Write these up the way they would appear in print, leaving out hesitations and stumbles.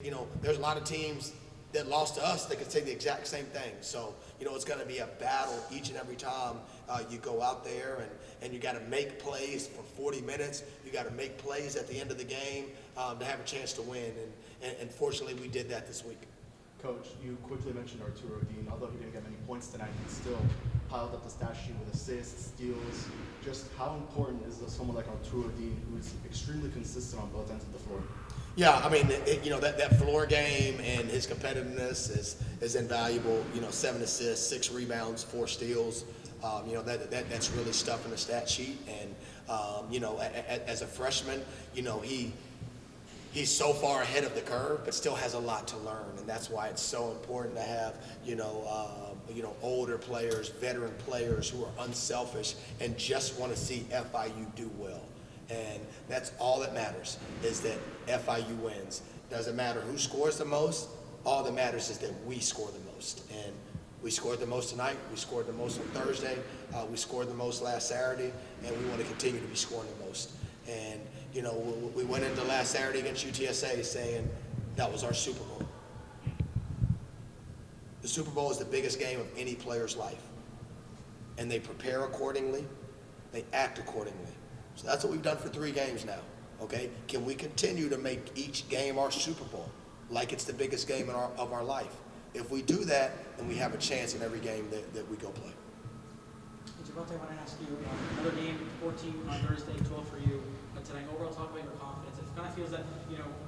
There's a lot of teams that lost to us that could say the exact same thing. So, it's going to be a battle each and every time you go out there, and you got to make plays for 40 minutes. You got to make plays at the end of the game to have a chance to win. And fortunately, we did that this week. Coach, you quickly mentioned Arturo Dean. Although he didn't get many points tonight, he still piled up the stat sheet with assists, steals. Just how important is someone like Arturo Dean, who's extremely consistent on both ends of the floor? Yeah, I mean, that floor game and his competitiveness is invaluable. 7 assists, 6 rebounds, 4 steals. That's really stuff in the stat sheet. And as a freshman, he's so far ahead of the curve, but still has a lot to learn, and that's why it's so important to have older players, veteran players who are unselfish and just want to see FIU do well. And that's all that matters, is that FIU wins. Doesn't matter who scores the most. All that matters is that we score the most. And we scored the most tonight. We scored the most on Thursday. We scored the most last Saturday, and we want to continue to be scoring the most. And we went into last Saturday against UTSA saying that was our Super Bowl. The Super Bowl is the biggest game of any player's life. And they prepare accordingly. They act accordingly. So that's what we've done for 3 games now, okay? Can we continue to make each game our Super Bowl, like it's the biggest game of our life? If we do that, then we have a chance in every game that we go play. Javante, I want to ask you, another game, 14 on Thursday, 12 for you. But tonight, overall, talk about your confidence. It kind of feels that,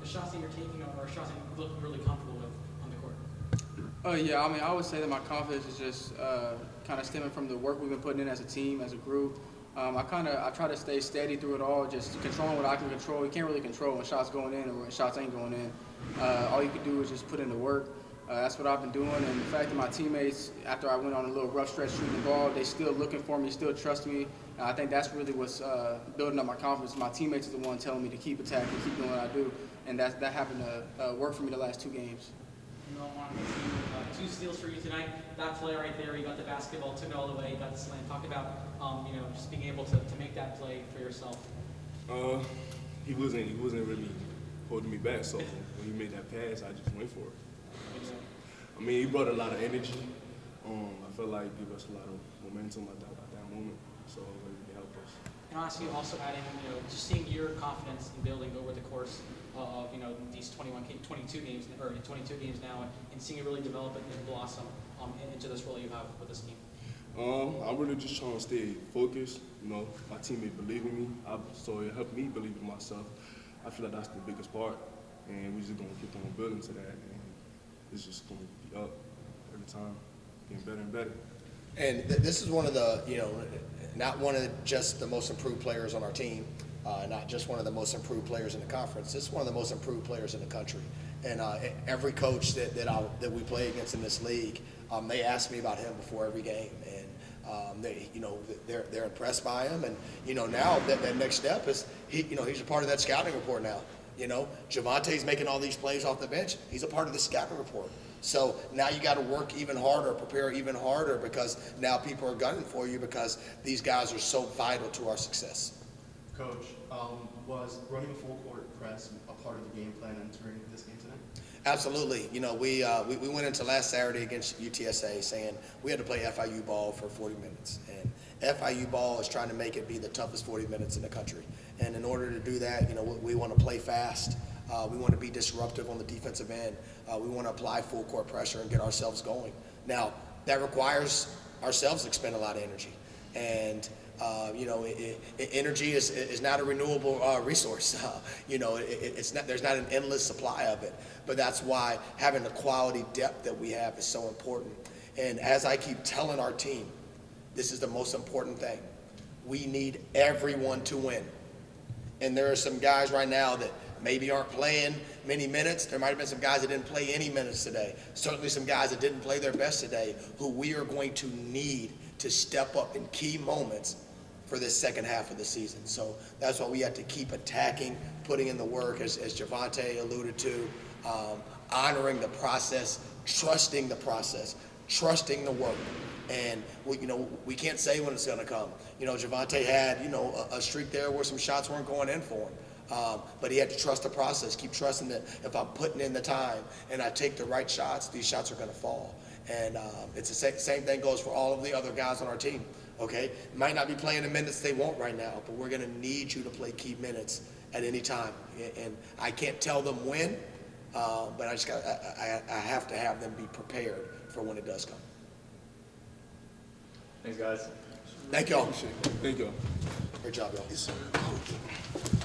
the shots that you're taking are shots that you look really comfortable with on the court. Yeah, I would say that my confidence is just kind of stemming from the work we've been putting in as a team, as a group. I try to stay steady through it all, just controlling what I can control. You can't really control when shots going in or when shots ain't going in. All you can do is just put in the work. That's what I've been doing, and the fact that my teammates, after I went on a little rough stretch shooting the ball, they still looking for me, still trust me. I think that's really what's building up my confidence. My teammates are the one telling me to keep attacking, keep doing what I do, and that happened to work for me the last 2 games. On the team, 2 steals for you tonight. That play right there, you got the basketball, took it all the way, you got the slam. Talk about, just being able to make that play for yourself. He wasn't really holding me back. So when he made that pass, I just went for it. I mean, he brought a lot of energy. I felt like he gave us a lot of momentum at that moment, so it really helped us. And honestly, also adding, just seeing your confidence in building over the course of these 22 games now, and seeing it really develop and blossom into this role you have with this team. I'm really just trying to stay focused. My teammate believe in me, so it helped me believe in myself. I feel like that's the biggest part, and we're just gonna keep on building to that, and it's just gonna be up every time, getting better and better. And this is one of the, not one of just the most improved players on our team, not just one of the most improved players in the conference. This is one of the most improved players in the country. And every coach that we play against in this league, they ask me about him before every game, and they're impressed by him. And now that next step is he's a part of that scouting report now. Javante's making all these plays off the bench. He's a part of the scouting report. So now you got to work even harder, prepare even harder, because now people are gunning for you because these guys are so vital to our success. Coach, was running full court press a part of the game plan entering this game tonight? Absolutely. We went into last Saturday against UTSA saying we had to play FIU ball for 40 minutes. And FIU ball is trying to make it be the toughest 40 minutes in the country. And in order to do that, we want to play fast. We want to be disruptive on the defensive end. We want to apply full court pressure and get ourselves going. Now, that requires ourselves to expend a lot of energy. And energy is not a renewable resource. There's not an endless supply of it. But that's why having the quality depth that we have is so important. And as I keep telling our team, this is the most important thing. We need everyone to win. And there are some guys right now that maybe aren't playing many minutes. There might have been some guys that didn't play any minutes today. Certainly some guys that didn't play their best today, who we are going to need to step up in key moments for this second half of the season. So that's why we have to keep attacking, putting in the work, as Javante alluded to, honoring the process, trusting the work. And we can't say when it's going to come. Javante had a streak there where some shots weren't going in for him. But he had to trust the process, keep trusting that if I'm putting in the time and I take the right shots, these shots are going to fall. And it's the same thing goes for all of the other guys on our team. Okay, might not be playing the minutes they want right now, but we're going to need you to play key minutes at any time. And I can't tell them when, but I have to have them be prepared for when it does come. Thanks, guys. Thank y'all. Appreciate it. Thank y'all. Great job, y'all.